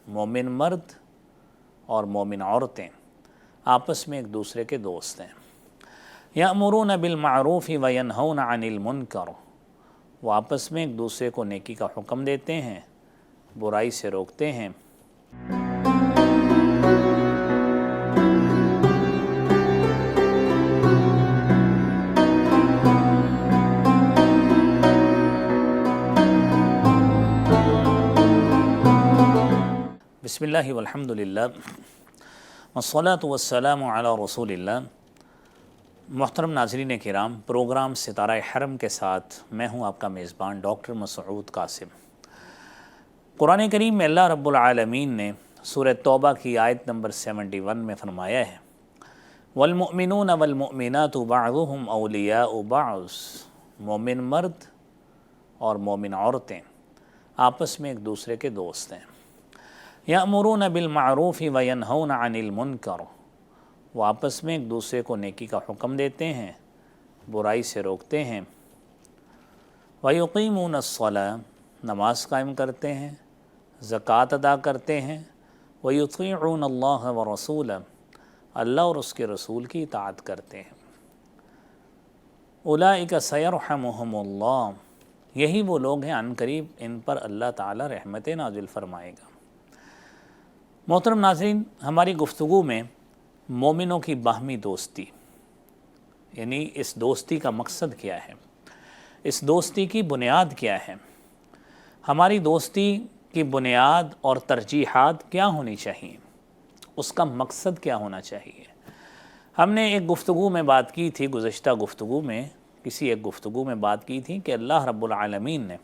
مومن مرد اور مومن عورتیں آپس میں ایک دوسرے کے دوست ہیں۔ یأمرون بالمعروف وینہون عن المنکر، وہ آپس میں ایک دوسرے کو نیکی کا حکم دیتے ہیں، برائی سے روکتے ہیں۔ بسم اللہ والحمد للہ والصلاة والسلام علی رسول اللہ۔ محترم ناظرین کرام، پروگرام ستارہ حرم کے ساتھ میں ہوں آپ کا میزبان ڈاکٹر مسعود قاسم۔ قرآن کریم میں اللہ رب العالمین نے سورہ توبہ کی آیت نمبر 71 میں فرمایا ہے والمؤمنون والمؤمنات بعضهم اولیاء بعض، مومن مرد اور مومن عورتیں آپس میں ایک دوسرے کے دوست ہیں۔ یأمرون بالمعروف وینہون عن المنکر، وہ آپس میں ایک دوسرے کو نیکی کا حکم دیتے ہیں، برائی سے روکتے ہیں۔ ویقیمون الصلاۃ، نماز قائم کرتے ہیں، زکوٰۃ ادا کرتے ہیں۔ ویطیعون اللہ ورسولہ، اللہ اور اس کے رسول کی اطاعت کرتے ہیں۔ اولئک سیرحمہم اللہ، یہی وہ لوگ ہیں عنقریب ان پر اللہ تعالی رحمت نازل فرمائے گا۔ محترم ناظرین، ہماری گفتگو میں مومنوں کی باہمی دوستی، یعنی اس دوستی کا مقصد کیا ہے، اس دوستی کی بنیاد کیا ہے، ہماری دوستی کی بنیاد اور ترجیحات کیا ہونی چاہیے، اس کا مقصد کیا ہونا چاہیے۔ ہم نے ایک گفتگو میں بات کی تھی، گزشتہ گفتگو میں کسی ایک گفتگو میں بات کی تھی کہ اللہ رب العالمین نے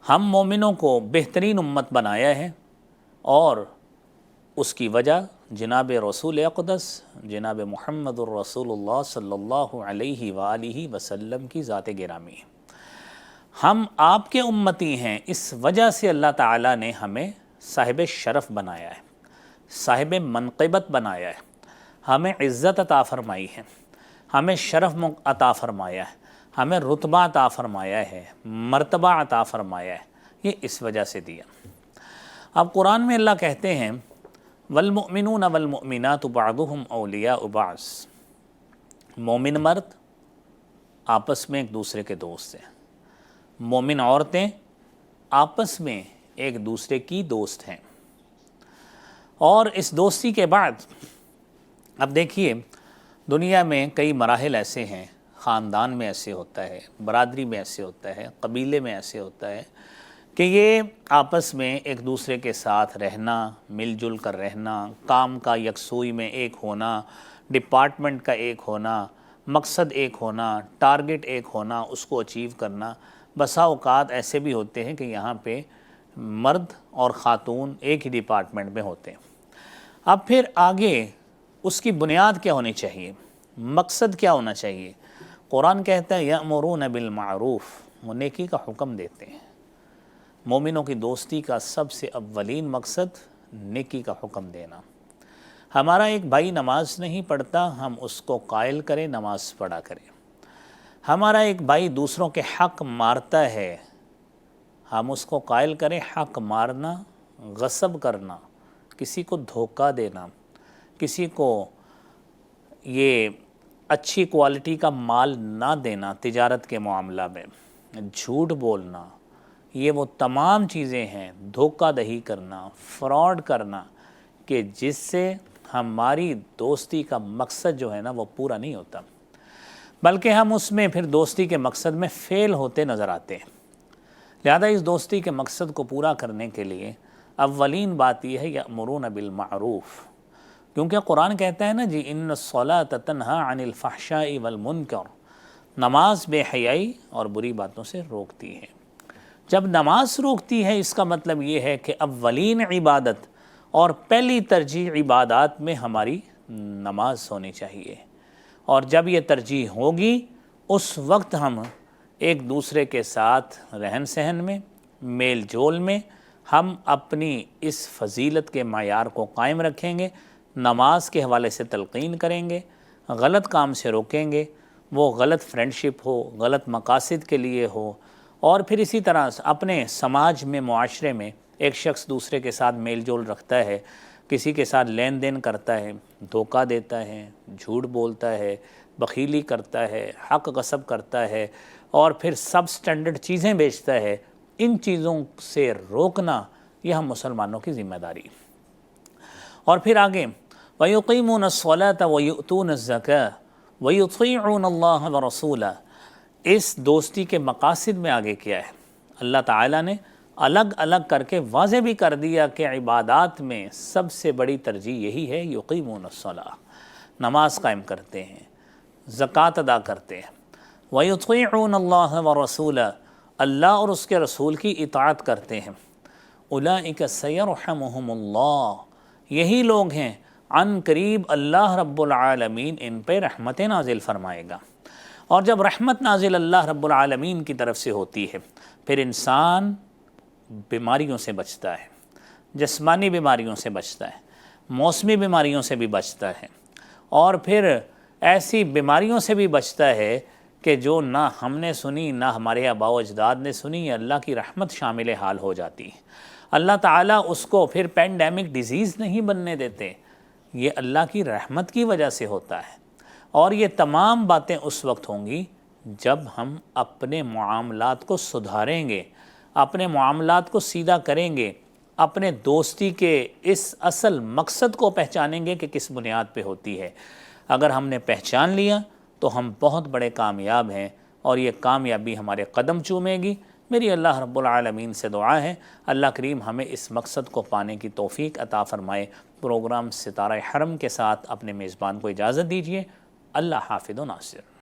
ہم مومنوں کو بہترین امت بنایا ہے، اور اس کی وجہ جناب رسول اقدس جناب محمد الرسول اللہ صلی اللہ علیہ وآلہ وسلم کی ذات گرامی ہے۔ ہم آپ کے امتی ہیں، اس وجہ سے اللہ تعالیٰ نے ہمیں صاحب شرف بنایا ہے، صاحب منقبت بنایا ہے، ہمیں عزت عطا فرمائی ہے، ہمیں شرف عطا فرمایا ہے، ہمیں رتبہ عطا فرمایا ہے، مرتبہ عطا فرمایا ہے، یہ اس وجہ سے دیا۔ اب قرآن میں اللہ کہتے ہیں والمؤمنون والمؤمنات بعضهم اولیاء بعض، مومن مرد آپس میں ایک دوسرے کے دوست ہیں، مومن عورتیں آپس میں ایک دوسرے کی دوست ہیں۔ اور اس دوستی کے بعد اب دیکھیے، دنیا میں کئی مراحل ایسے ہیں، خاندان میں ایسے ہوتا ہے، برادری میں ایسے ہوتا ہے، قبیلے میں ایسے ہوتا ہے کہ یہ آپس میں ایک دوسرے کے ساتھ رہنا، مل جل کر رہنا، کام کا یکسوئی میں ایک ہونا، ڈپارٹمنٹ کا ایک ہونا، مقصد ایک ہونا، ٹارگٹ ایک ہونا، اس کو اچیو کرنا۔ بسا اوقات ایسے بھی ہوتے ہیں کہ یہاں پہ مرد اور خاتون ایک ہی ڈپارٹمنٹ میں ہوتے ہیں۔ اب پھر آگے اس کی بنیاد کیا ہونی چاہیے، مقصد کیا ہونا چاہیے؟ قرآن کہتا ہے یأمرون بالمعروف، وہ نیکی کا حکم دیتے ہیں۔ مومنوں کی دوستی کا سب سے اولین مقصد نیکی کا حکم دینا۔ ہمارا ایک بھائی نماز نہیں پڑھتا، ہم اس کو قائل کریں نماز پڑھا کریں۔ ہمارا ایک بھائی دوسروں کے حق مارتا ہے، ہم اس کو قائل کریں حق مارنا، غصب کرنا، کسی کو دھوکہ دینا، کسی کو یہ اچھی کوالٹی کا مال نہ دینا، تجارت کے معاملہ میں جھوٹ بولنا، یہ وہ تمام چیزیں ہیں، دھوکہ دہی کرنا، فراڈ کرنا، کہ جس سے ہماری دوستی کا مقصد جو ہے نا وہ پورا نہیں ہوتا، بلکہ ہم اس میں پھر دوستی کے مقصد میں فیل ہوتے نظر آتے ہیں۔ لہذا اس دوستی کے مقصد کو پورا کرنے کے لیے اولین بات یہ ہے یأمرون بالمعروف، کیونکہ قرآن کہتا ہے نا جی ان الصلاۃ تنہی عن الفحشاء والمنکر، نماز بے حیائی اور بری باتوں سے روکتی ہے۔ جب نماز روکتی ہے، اس کا مطلب یہ ہے کہ اولین عبادت اور پہلی ترجیح عبادات میں ہماری نماز ہونی چاہیے، اور جب یہ ترجیح ہوگی اس وقت ہم ایک دوسرے کے ساتھ رہن سہن میں، میل جول میں ہم اپنی اس فضیلت کے معیار کو قائم رکھیں گے، نماز کے حوالے سے تلقین کریں گے، غلط کام سے روکیں گے، وہ غلط فرینڈشپ ہو، غلط مقاصد کے لیے ہو، اور پھر اسی طرح اپنے سماج میں، معاشرے میں ایک شخص دوسرے کے ساتھ میل جول رکھتا ہے، کسی کے ساتھ لین دین کرتا ہے، دھوکہ دیتا ہے، جھوٹ بولتا ہے، بخیلی کرتا ہے، حق غصب کرتا ہے اور پھر سب سٹینڈرڈ چیزیں بیچتا ہے، ان چیزوں سے روکنا یہ ہم مسلمانوں کی ذمہ داری ہے۔ اور پھر آگے وَيُقِيمُونَ الصَّلَاةَ وَيُؤْتُونَ الزَّكَاةَ وَيُطِيعُونَ اللَّهَ وَرَسُولَهُ۔ اس دوستی کے مقاصد میں آگے کیا ہے؟ اللہ تعالیٰ نے الگ الگ کر کے واضح بھی کر دیا کہ عبادات میں سب سے بڑی ترجیح یہی ہے، یقیمون الصلاۃ، نماز قائم کرتے ہیں، زکوٰۃ ادا کرتے ہیں، وَيُطِيعُونَ اللَّهَ وَرَسُولَهُ، اللہ اور اس کے رسول کی اطاعت کرتے ہیں، اولئک سیرحمہم اللہ، یہی لوگ ہیں عن قریب اللہ رب العالمین ان پہ رحمتیں نازل فرمائے گا۔ اور جب رحمت نازل اللہ رب العالمین کی طرف سے ہوتی ہے پھر انسان بیماریوں سے بچتا ہے، جسمانی بیماریوں سے بچتا ہے، موسمی بیماریوں سے بھی بچتا ہے، اور پھر ایسی بیماریوں سے بھی بچتا ہے کہ جو نہ ہم نے سنی نہ ہمارے آباء و اجداد نے سنی، اللہ کی رحمت شامل حال ہو جاتی ہے۔ اللہ تعالیٰ اس کو پھر پینڈیمک ڈیزیز نہیں بننے دیتے، یہ اللہ کی رحمت کی وجہ سے ہوتا ہے۔ اور یہ تمام باتیں اس وقت ہوں گی جب ہم اپنے معاملات کو سدھاریں گے، اپنے معاملات کو سیدھا کریں گے، اپنے دوستی کے اس اصل مقصد کو پہچانیں گے کہ کس بنیاد پہ ہوتی ہے۔ اگر ہم نے پہچان لیا تو ہم بہت بڑے کامیاب ہیں اور یہ کامیابی ہمارے قدم چومے گی۔ میری اللہ رب العالمین سے دعا ہے اللہ کریم ہمیں اس مقصد کو پانے کی توفیق عطا فرمائے۔ پروگرام ستارہ حرم کے ساتھ اپنے میزبان کو اجازت دیجیے۔ اللہ حافظ و ناصر۔